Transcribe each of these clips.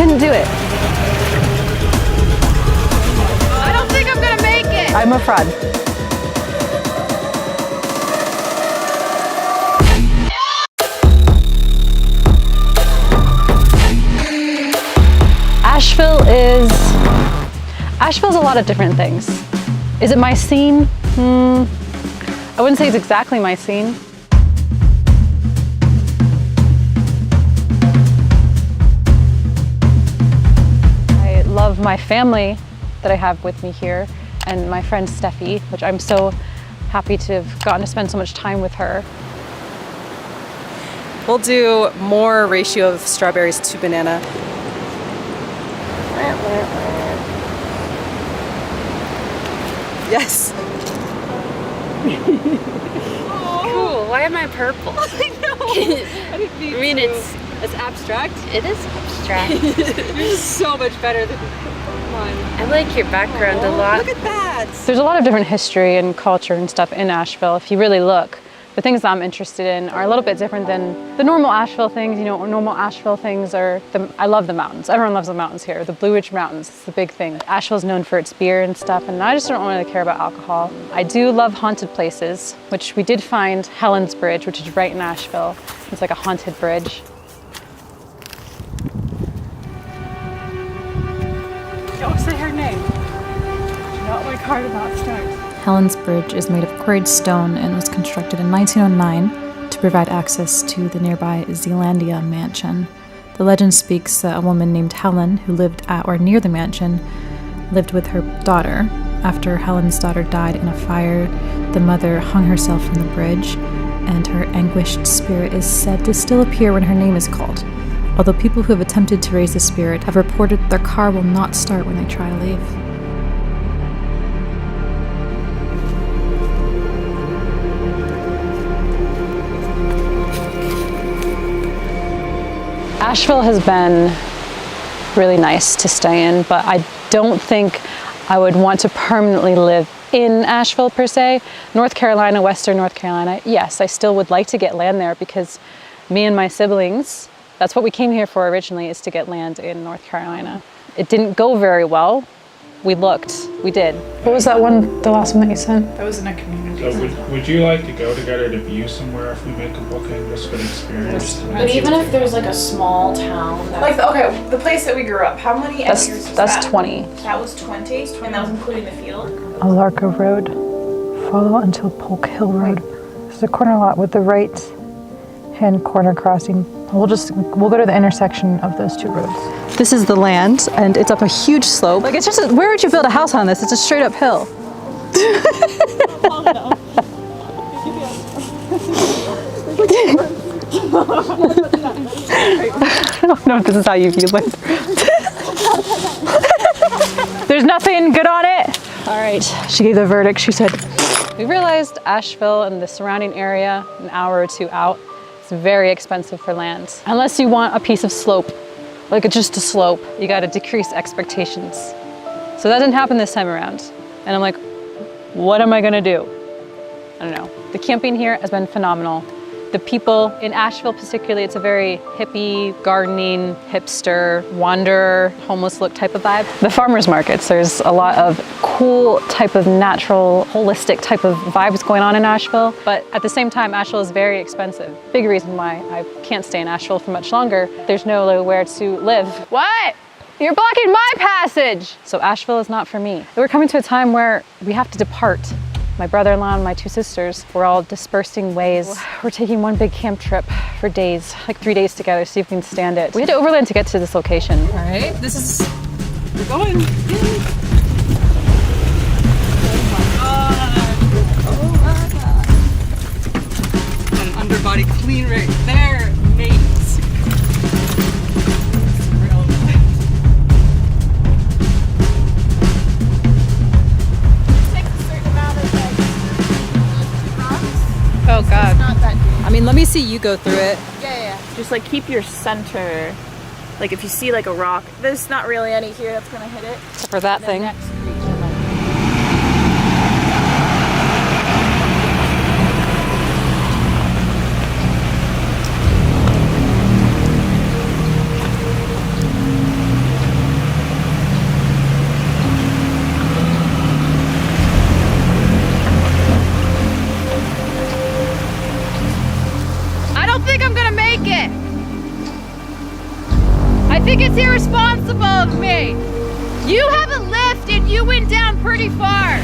couldn't do it. I don't think I'm gonna make it. I'm a fraud. Asheville's a lot of different things. Is it my scene? I wouldn't say it's exactly my scene. I love my family that I have with me here and my friend Steffi, which I'm so happy to have gotten to spend so much time with her. We'll do more ratio of strawberries to banana. Yes. Cool. Why am I purple? I know. I mean, it's abstract. It is abstract. You're so much better than mine. I like your background a lot. Look at that. There's a lot of different history and culture and stuff in Asheville if you really look. The things that I'm interested in are a little bit different than the normal Asheville things. You know, normal Asheville things are, I love the mountains. Everyone loves the mountains here. The Blue Ridge Mountains, it's the big thing. Asheville's known for its beer and stuff, and I just don't really care about alcohol. I do love haunted places, which we did find Helen's Bridge, which is right in Asheville. It's like a haunted bridge. Don't say her name. Do not like hard about stars. Helen's Bridge is made of quarried stone and was constructed in 1909 to provide access to the nearby Zealandia mansion. The legend speaks that a woman named Helen, who lived at or near the mansion, lived with her daughter. After Helen's daughter died in a fire, the mother hung herself from the bridge, and her anguished spirit is said to still appear when her name is called. Although people who have attempted to raise the spirit have reported their car will not start when they try to leave. Asheville has been really nice to stay in, but I don't think I would want to permanently live in Asheville per se. North Carolina, Western North Carolina, yes, I still would like to get land there because me and my siblings, that's what we came here for originally, is to get land in North Carolina. It didn't go very well. We looked, we did. What was that one, the last one that you sent? That was in a community. So would you like to go together to view somewhere if we make a booking just for the experience? But even if there's like a small town, like the place that we grew up, how many acres was that? That's 20. That was 20, and that was including the field? Alarco Road, follow until Polk Hill Road. There's a corner lot with the right hand corner crossing. We'll go to the intersection of those two roads. This is the land, and it's up a huge slope. Like, it's just, where would you build a house on this? It's a straight up hill. I don't know if this is how you view land. There's nothing good on it. All right, she gave the verdict. She said, we realized Asheville and the surrounding area, an hour or two out, it's very expensive for land. Unless you want a piece of slope, like just a slope, you gotta decrease expectations. So that didn't happen this time around. And I'm like, what am I gonna do? I don't know. The camping here has been phenomenal. The people in Asheville particularly, it's a very hippie, gardening, hipster, wanderer, homeless look type of vibe. The farmers markets, there's a lot of cool type of natural, holistic type of vibes going on in Asheville. But at the same time, Asheville is very expensive. Big reason why I can't stay in Asheville for much longer. There's nowhere to live. What? You're blocking my passage! So Asheville is not for me. We're coming to a time where we have to depart. My brother-in-law and my two sisters, we're all dispersing ways. We're taking one big camp trip for days, like 3 days together, see if we can stand it. We had to overland to get to this location. All right, we're going. Oh my God. Got an underbody clean right there, mate. Oh God. It's not that deep. I mean, let me see you go through it. Yeah. Just like keep your center. Like if you see like a rock, there's not really any here that's gonna hit it. Except for that thing. Next creature. think it's irresponsible of me. You have a lift and you went down pretty far.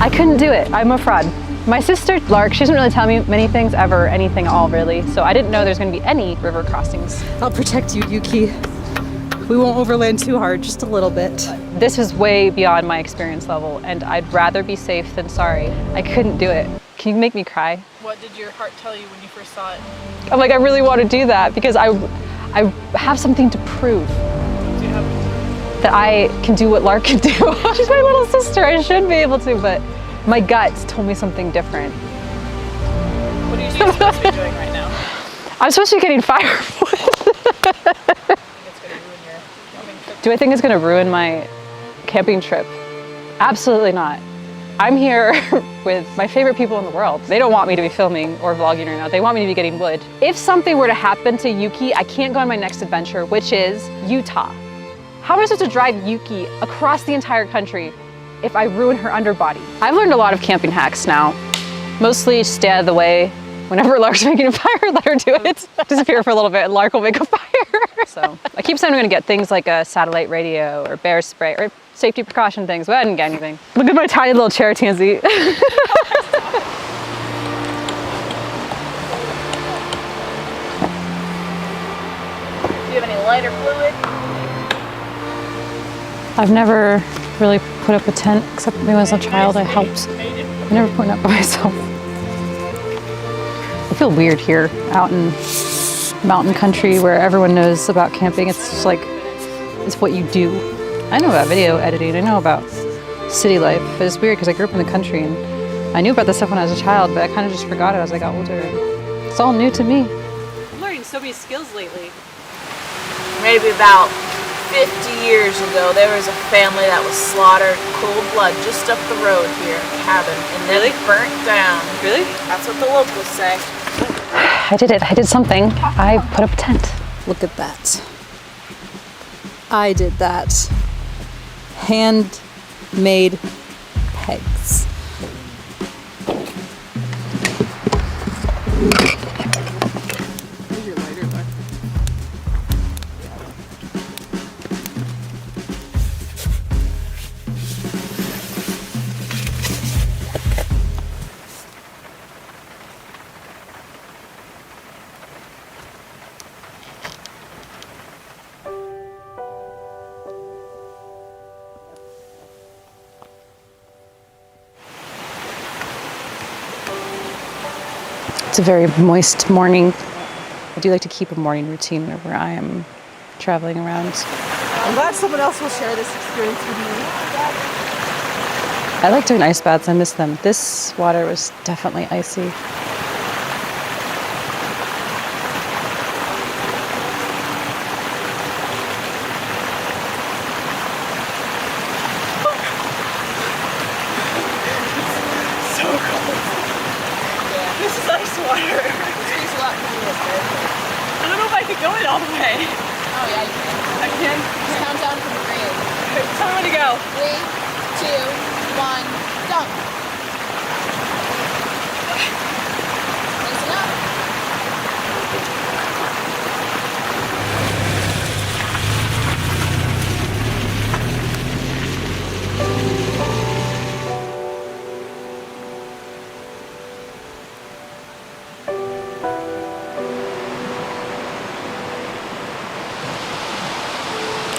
I couldn't do it. I'm a fraud. My sister, Lark, she doesn't really tell me many things ever, anything at all really, so I didn't know there's gonna be any river crossings. I'll protect you, Yuki. We won't overland too hard, just a little bit. This is way beyond my experience level, and I'd rather be safe than sorry. I couldn't do it. Can you make me cry? What did your heart tell you when you first saw it? I'm like, I really want to do that because I have something to prove. Do you have That I can do what Lark can do. She's my little sister, I should be able to, but my guts told me something different. What are you supposed to be doing right now? I'm supposed to be getting firewood. Do I think it's gonna ruin my camping trip? Absolutely not. I'm here with my favorite people in the world. They don't want me to be filming or vlogging right now. They want me to be getting wood. If something were to happen to Yuki, I can't go on my next adventure, which is Utah. How am I supposed to drive Yuki across the entire country if I ruin her underbody? I've learned a lot of camping hacks now. Mostly stay out of the way. Whenever Lark's making a fire, let her do it. Disappear for a little bit and Lark will make a fire. So I keep saying I'm gonna get things like a satellite radio or bear spray or safety precaution things, but I didn't get anything. Look at my tiny little chair, Tansy. Do you have any lighter fluid? I've never really put up a tent, except maybe when I was a child I helped. I never put it up by myself. I feel weird here, out in mountain country where everyone knows about camping. It's just like, it's what you do. I know about video editing, I know about city life, but it's weird because I grew up in the country and I knew about this stuff when I was a child, but I kind of just forgot it as I got older. It's all new to me. I'm learning so many skills lately. Maybe about 50 years ago, there was a family that was slaughtered cold blood just up the road here, a cabin, and then it burnt down. Really? That's what the locals say. I did it, I did something. I put up a tent. Look at that. I did that. Handmade pegs. Where's your lighter, bud? It's a very moist morning. I do like to keep a morning routine whenever I am traveling around. I'm glad someone else will share this experience with me. I like doing ice baths, I miss them. This water was definitely icy. This is ice water. It's a lot cooler. I don't know if I could go in all the way. Oh yeah, you can. I can. Just count down from 3. Tell me when to go. 3, 2, 1, jump. Listen up.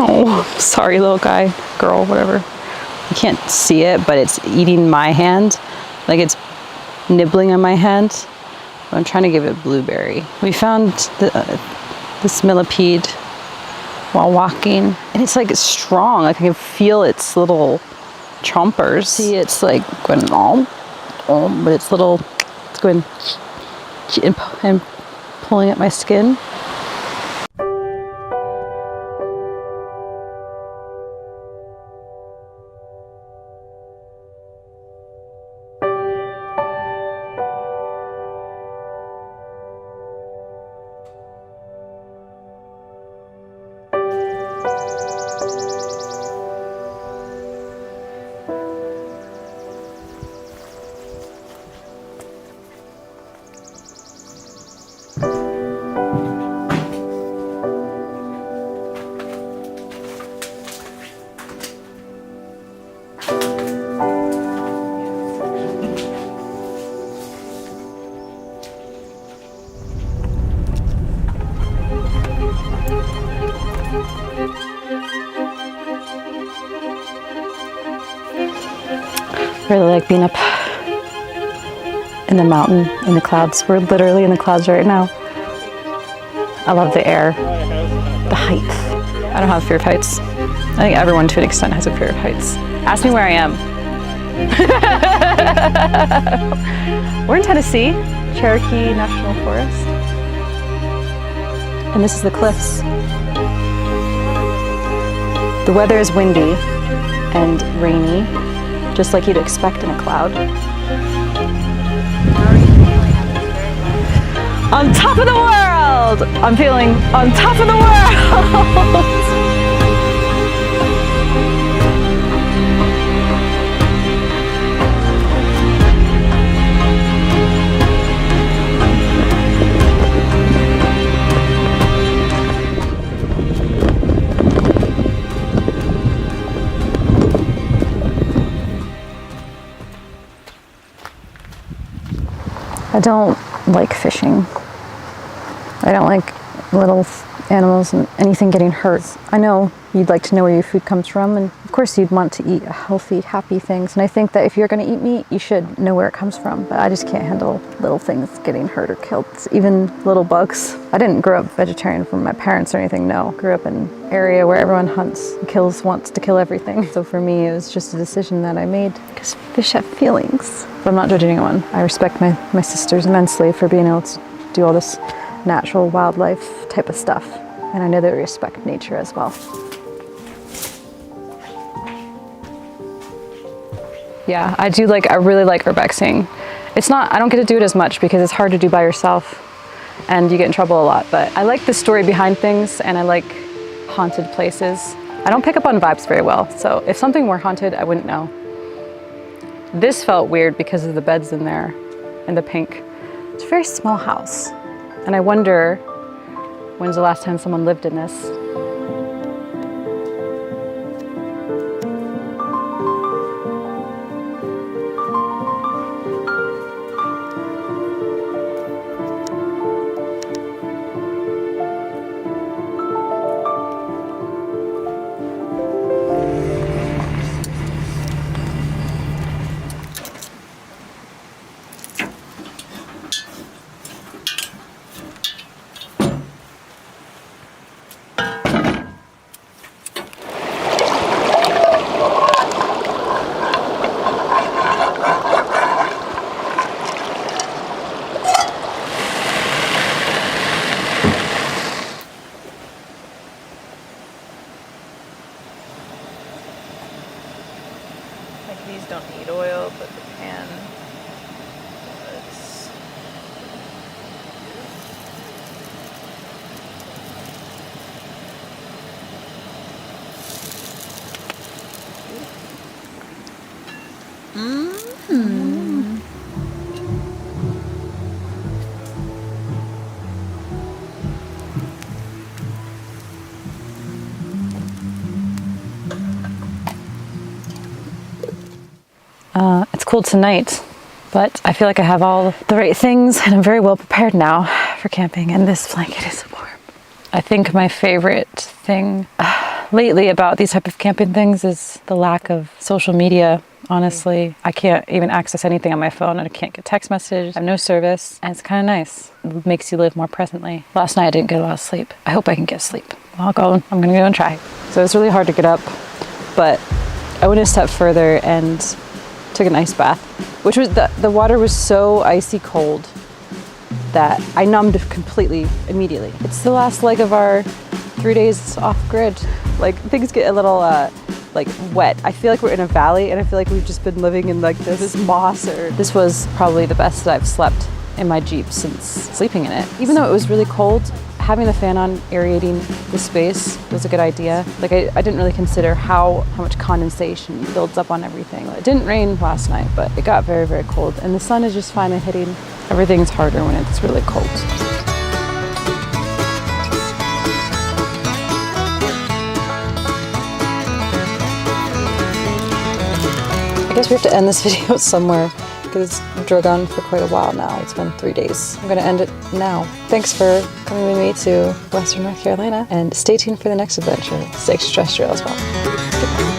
Oh, sorry little guy, girl, whatever. You can't see it, but it's eating my hand. Like it's nibbling on my hand. I'm trying to give it blueberry. We found this millipede while walking, and it's like strong. Like I can feel its little chompers. See, it's like going but it's little, it's going and pulling at my skin. Really like being up in the mountain, in the clouds. We're literally in the clouds right now. I love the air, the height. I don't have a fear of heights. I think everyone to an extent has a fear of heights. Ask me where I am. We're in Tennessee, Cherokee National Forest. And this is the cliffs. The weather is windy and rainy, just like you'd expect in a cloud. On top of the world! I'm feeling on top of the world! I don't like fishing. I don't like little animals and anything getting hurt. I know you'd like to know where your food comes from, and of course you'd want to eat healthy, happy things. And I think that if you're going to eat meat, you should know where it comes from. But I just can't handle little things getting hurt or killed. Even little bugs. I didn't grow up vegetarian from my parents or anything, no. Grew up in an area where everyone hunts and kills, wants to kill everything. So for me, it was just a decision that I made because fish have feelings. But I'm not judging anyone. I respect my sisters immensely for being able to do all this natural wildlife type of stuff. And I know they respect nature as well. Yeah, I really like urbexing. I don't get to do it as much because it's hard to do by yourself and you get in trouble a lot, but I like the story behind things and I like haunted places. I don't pick up on vibes very well, so if something were haunted, I wouldn't know. This felt weird because of the beds in there and the pink. It's a very small house. And I wonder, when's the last time someone lived in this? Like these don't need oil, but the pan does. It's cool tonight, but I feel like I have all the right things and I'm very well prepared now for camping, and this blanket is warm. I think my favorite thing lately about these type of camping things is the lack of social media. Honestly, I can't even access anything on my phone. I can't get text messages. I have no service, and it's kind of nice. It makes you live more presently. Last night I didn't get a lot of sleep. I hope I can get sleep. I'm gonna go and try. So it's really hard to get up, but I went a step further and took an ice bath, which was the water was so icy cold that I numbed completely immediately. It's the last leg of our 3 days off grid. Like things get a little like wet. I feel like we're in a valley and I feel like we've just been living in like this moss. This was probably the best that I've slept in my Jeep since sleeping in it. Even though it was really cold, having the fan on aerating the space was a good idea. Like I didn't really consider how much condensation builds up on everything. It didn't rain last night, but it got very, very cold. And the sun is just finally hitting. Everything's harder when it's really cold. I guess we have to end this video somewhere because it's drug on for quite a while now. It's been 3 days. I'm gonna end it now. Thanks for coming with me to Western North Carolina, and stay tuned for the next adventure. It's extraterrestrial as well. Goodbye.